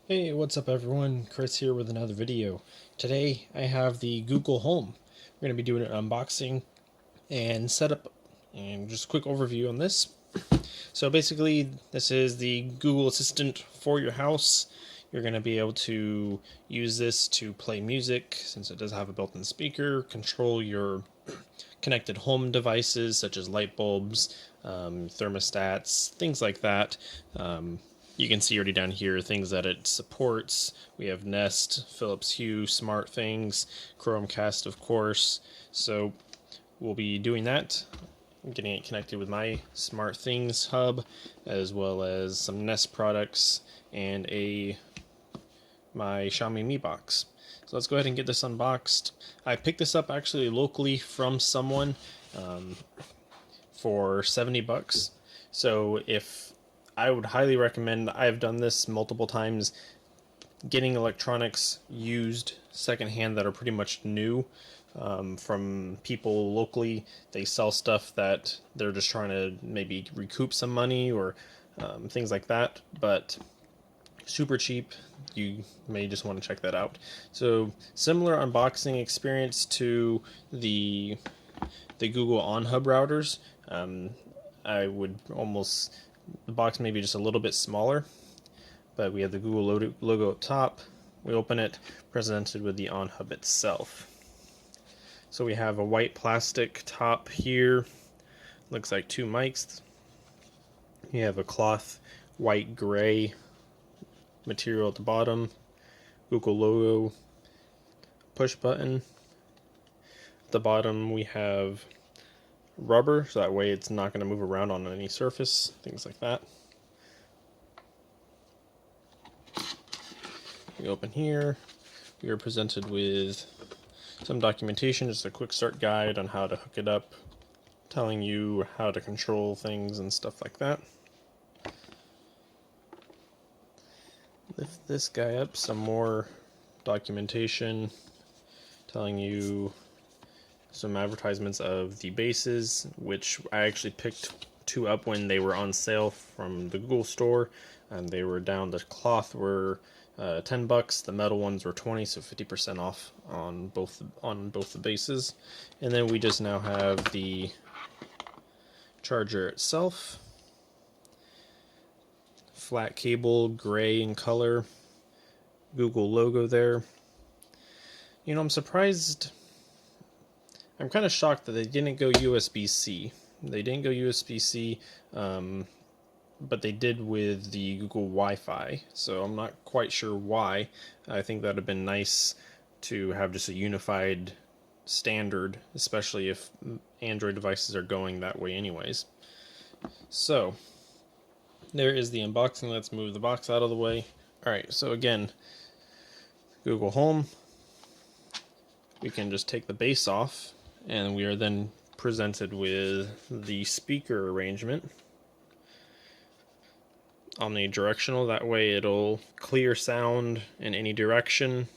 Hey, what's up everyone? Chris here with another video. Today I have the Google Home. We're going to be doing an unboxing and setup and just a quick overview on this. So basically this is the Google Assistant for your house. You're going to be able to use this to play music since it does have a built-in speaker, control your connected home devices such as light bulbs, thermostats, things like that. You can see already down here things that it supports. We have Nest, Philips Hue, SmartThings, Chromecast of course. So we'll be doing that. I'm getting it connected with my SmartThings hub, as well as some Nest products and my Xiaomi Mi box. So let's go ahead and get this unboxed. I picked this up actually locally from someone for 70 bucks. So if I would highly recommend, I've done this multiple times, getting electronics used secondhand that are pretty much new from people locally. They sell stuff that they're just trying to maybe recoup some money or things like that, but super cheap. You may just want to check that out. So similar unboxing experience to the Google Onhub routers. I would almost, the box may be just a little bit smaller, but we have the Google logo up top. We open it, presented with the Onhub itself. So we have a white plastic top here, looks like two mics. You have a cloth white gray material at the bottom, Google logo, push button. At the bottom we have rubber, so that way it's not going to move around on any surface, things like that. We open here, we are presented with some documentation, just a quick start guide on how to hook it up, telling you how to control things and stuff like that. Lift this guy up, some more documentation telling you some advertisements of the bases, which I actually picked two up when they were on sale from the Google store, and they were down. The cloth were 10 bucks, the metal ones were 20, so 50% off on both the bases. And then we just now have the charger itself, flat cable, gray in color, Google logo there. You know, I'm surprised, I'm kind of shocked that they didn't go USB-C. They didn't go USB-C, but they did with the Google Wi-Fi, so I'm not quite sure why. I think that would have been nice to have just a unified standard, especially if Android devices are going that way anyways. So there is the unboxing. Let's move the box out of the way. Alright, so again, Google Home. We can just take the base off, and we are then presented with the speaker arrangement. Omnidirectional, that way it'll clear sound in any direction.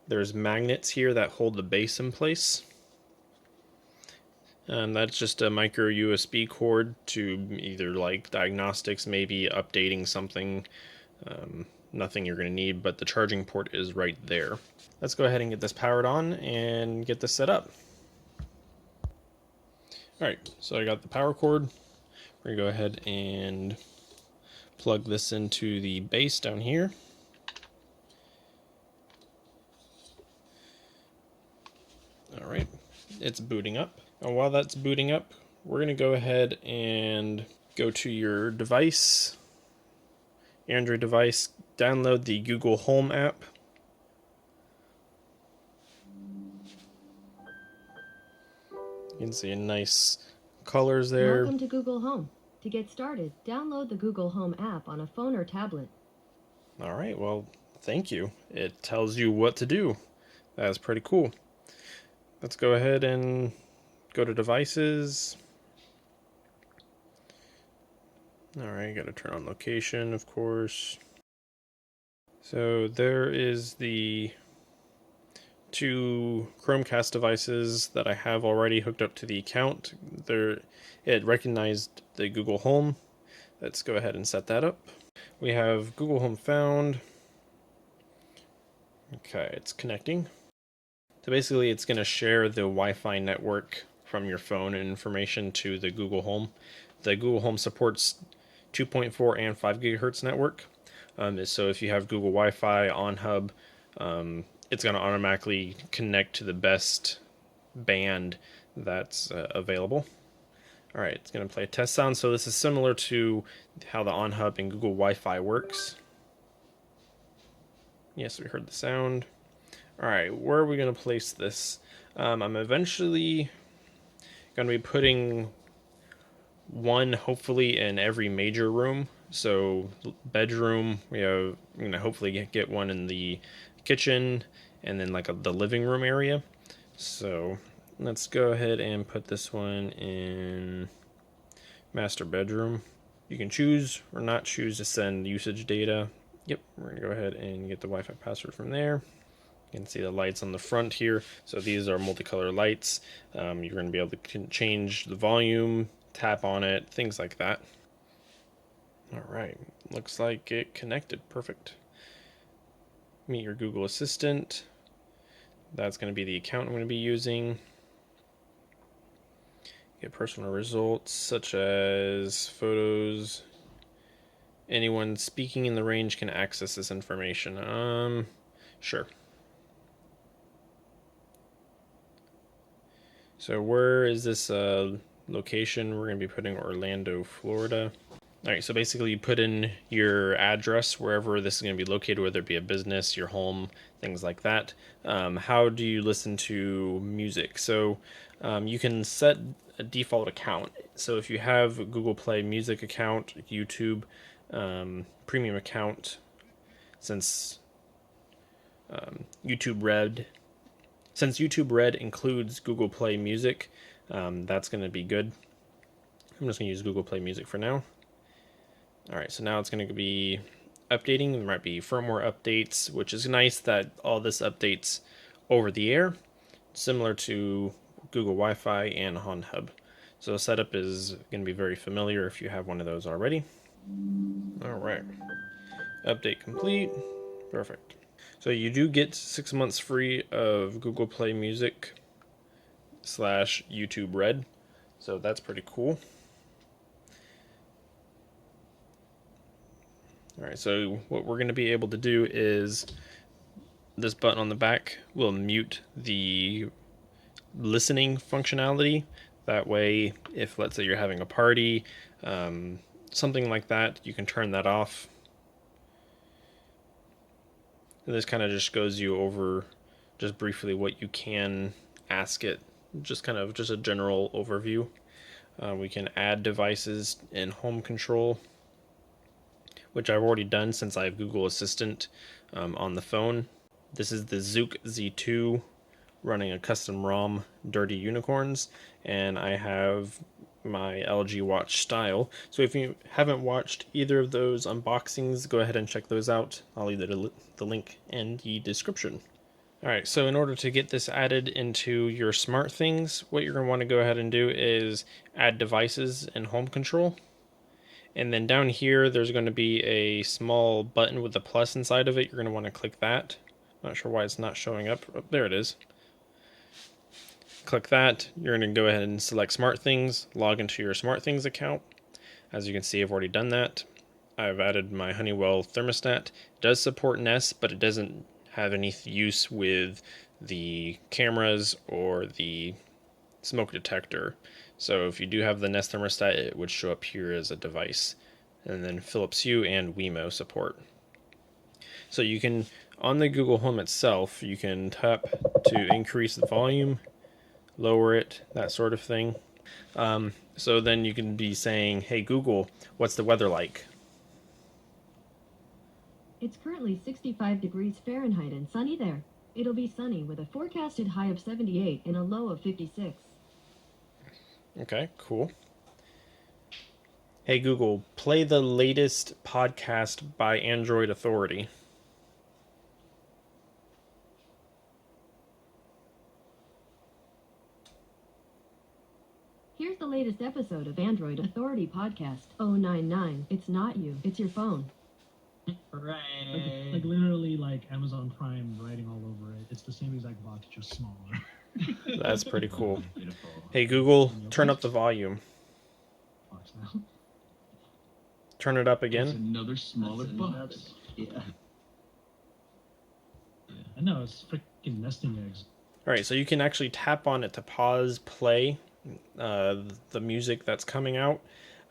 There's magnets here that hold the base in place. And that's just a micro USB cord to either like diagnostics, maybe updating something. Nothing you're going to need, but the charging port is right there. Let's go ahead and get this powered on and get this set up. Alright, so I got the power cord. We're going to go ahead and plug this into the base down here. Alright, it's booting up. And while that's booting up, we're going to go ahead and go to your device, Android device, download the Google Home app. You can see nice colors there. Welcome to Google Home. To get started, download the Google Home app on a phone or tablet. Alright, well, thank you. It tells you what to do. That's pretty cool. Let's go ahead and go to devices. Alright, gotta turn on location, of course. So there is the two Chromecast devices that I have already hooked up to the account. It recognized the Google Home. Let's go ahead and set that up. we have Google Home found. Okay, it's connecting. So basically it's going to share the Wi-Fi network from your phone and information to the Google Home. The Google Home supports 2.4 and 5 gigahertz network. So if you have Google Wi-Fi Onhub, it's going to automatically connect to the best band that's available. All right, it's going to play a test sound. So this is similar to how the Onhub and Google Wi-Fi works. Yes, we heard the sound. All right, where are we going to place this? I'm eventually going to be putting one, hopefully, in every major room. So bedroom, I'm going to hopefully get one in the kitchen, and then like the living room area. So let's go ahead and put this one in master bedroom. You can choose or not choose to send usage data. Yep, we're going to go ahead and get the Wi-Fi password from there. You can see the lights on the front here. So these are multicolor lights. You're going to be able to change the volume, tap on it, things like that. All right, looks like it connected. Perfect. Meet your Google Assistant. That's going to be the account I'm going to be using. Get personal results such as photos. Anyone speaking in the range can access this information. Sure. So where is this location? We're going to be putting Orlando, Florida. All right, so basically you put in your address wherever this is going to be located, whether it be a business, your home, things like that. How do you listen to music? So you can set a default account. So if you have a Google Play Music account, YouTube premium account, since YouTube Red includes Google Play Music, that's going to be good. I'm just going to use Google Play Music for now. All right, so now it's going to be updating. There might be firmware updates, which is nice that all this updates over the air, similar to Google Wi-Fi and Onhub. So setup is going to be very familiar if you have one of those already. All right, update complete. Perfect. So you do get 6 months free of Google Play Music / YouTube Red. So that's pretty cool. All right, so what we're going to be able to do is this button on the back will mute the listening functionality. That way, if let's say you're having a party, something like that, you can turn that off. And this kind of just goes you over just briefly what you can ask it, just a general overview. We can add devices in home control, which I've already done since I have Google Assistant on the phone. This is the Zuk Z2 running a custom ROM Dirty Unicorns, and I have my LG Watch Style. So if you haven't watched either of those unboxings, go ahead and check those out. I'll leave the link in the description. Alright, so in order to get this added into your smart things, what you're going to want to go ahead and do is add devices in home control. And then down here, there's going to be a small button with a plus inside of it. You're going to want to click that. Not sure why it's not showing up. Oh, there it is. Click that. You're going to go ahead and select Smart Things, log into your Smart Things account. As you can see, I've already done that. I've added my Honeywell thermostat. It does support Nest, but it doesn't have any use with the cameras or the smoke detector. So if you do have the Nest thermostat, it would show up here as a device. And then Philips Hue and Wemo support. So you can, on the Google Home itself, you can tap to increase the volume, lower it, that sort of thing. So then you can be saying, hey Google, what's the weather like? It's currently 65 degrees Fahrenheit and sunny there. It'll be sunny with a forecasted high of 78 and a low of 56. Okay, cool. Hey Google, play the latest podcast by Android Authority. Here's the latest episode of Android Authority Podcast 099. It's not you, it's your phone. Hooray! Like literally like Amazon Prime writing all over it. It's the same exact box, just smaller. That's pretty cool. Beautiful. Hey Google, turn up the volume. Box now. Turn it up It's again. another smaller That's box. another- Yeah. I know, it's freaking nesting eggs. Alright, so you can actually tap on it to pause, play the music that's coming out.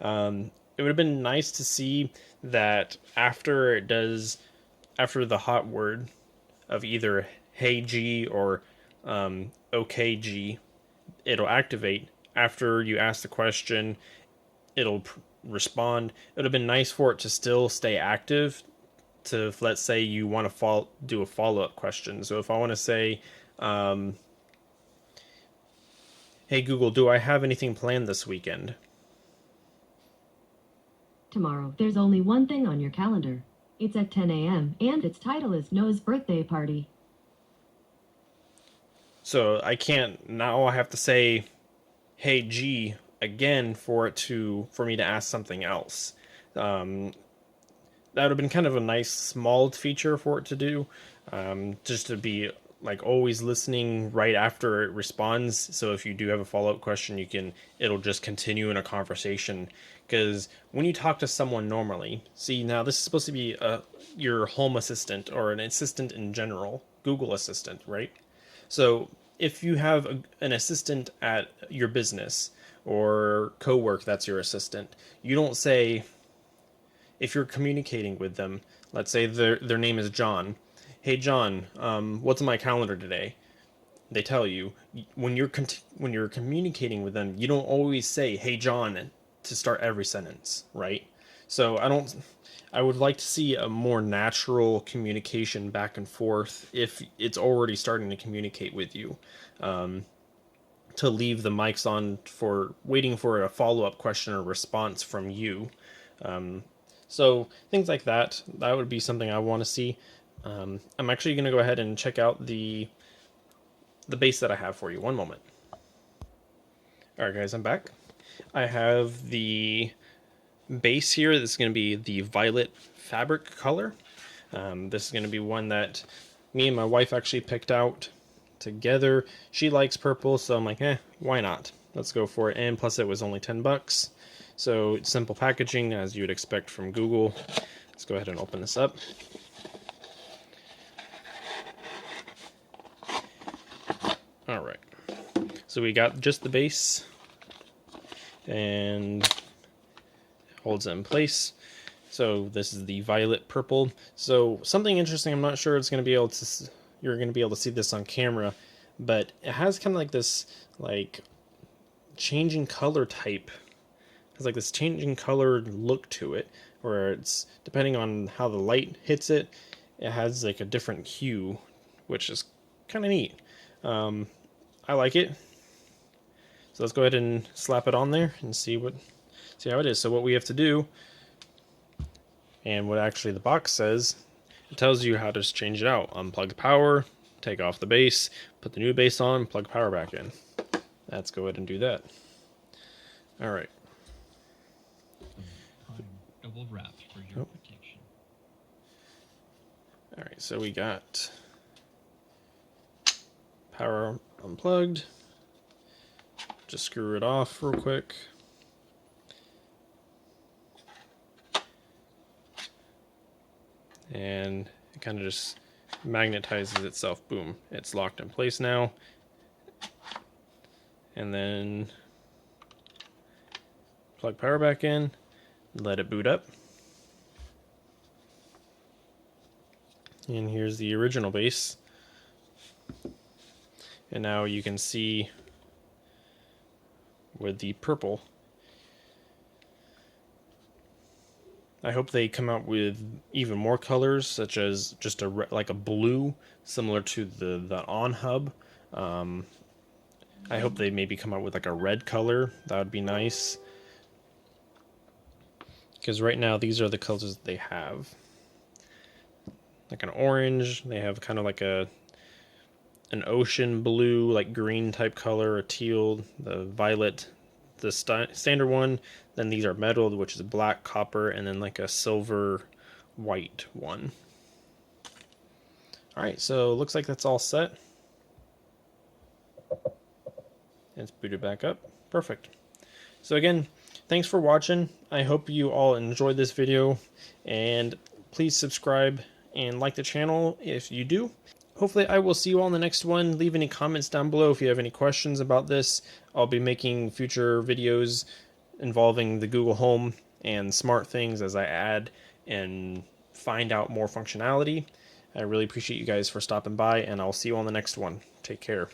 It would have been nice to see that after the hot word of either Hey G or OK G, it'll activate. After you ask the question, it'll respond. It would have been nice for it to still stay active. To, let's say you want to do a follow-up question. So if I want to say, hey Google, do I have anything planned this weekend? Tomorrow, there's only one thing on your calendar. It's at 10 a.m., and its title is Noah's birthday party. So I can't, now I have to say, hey G again for me to ask something else. That would have been kind of a nice small feature for it to do, just to be like always listening right after it responds. So if you do have a follow-up question, it'll just continue in a conversation. Because when you talk to someone normally, see, now this is supposed to be your home assistant or an assistant in general, Google Assistant, right? So if you have an assistant at your business or cowork that's your assistant, you don't say, if you're communicating with them, let's say their name is John. Hey John, what's on my calendar today? They tell you. When you're communicating with them, you don't always say hey John to start every sentence, right? So I would like to see a more natural communication back and forth if it's already starting to communicate with you. To leave the mics on for waiting for a follow-up question or response from you. So things like that would be something I want to see. I'm actually going to go ahead and check out the base that I have for you. One moment. Alright guys, I'm back. I have the base here. This is going to be the violet fabric color. This is going to be one that me and my wife actually picked out together. She likes purple, so I'm like, why not? Let's go for it. And plus it was only $10. So simple packaging as you would expect from Google. Let's go ahead and open this up. Alright, so we got just the base and holds it in place. So this is the violet purple. So something interesting, I'm not sure you're going to be able to see this on camera, but it has kind of like this like changing color type. Has like this changing color look to it, where it's depending on how the light hits it, it has like a different hue, which is kind of neat. I like it. So let's go ahead and slap it on there and see how it is. So what we have to do, and what actually the box says, it tells you how to just change it out. Unplug the power, take off the base, put the new base on, plug power back in. Let's go ahead and do that. Alright. Double wrap for your protection. Alright, so we got power unplugged. Just screw it off real quick. And it kind of just magnetizes itself. Boom. It's locked in place now. And then plug power back in. Let it boot up. And here's the original base. And now you can see with the purple. I hope they come out with even more colors, such as just like a blue, similar to the Onhub. I hope they maybe come out with like a red color. That would be nice. Because right now these are the colors they have. Like an orange, they have kind of like an ocean blue, like green type color, a teal, the violet, the standard one. Then these are metal, which is black, copper, and then like a silver, white one. Alright, so looks like that's all set. It's booted back up. Perfect. So again, thanks for watching. I hope you all enjoyed this video, and please subscribe and like the channel if you do. Hopefully I will see you all in the next one. Leave any comments down below if you have any questions about this. I'll be making future videos involving the Google Home and smart things as I add and find out more functionality. I really appreciate you guys for stopping by, and I'll see you on the next one. Take care.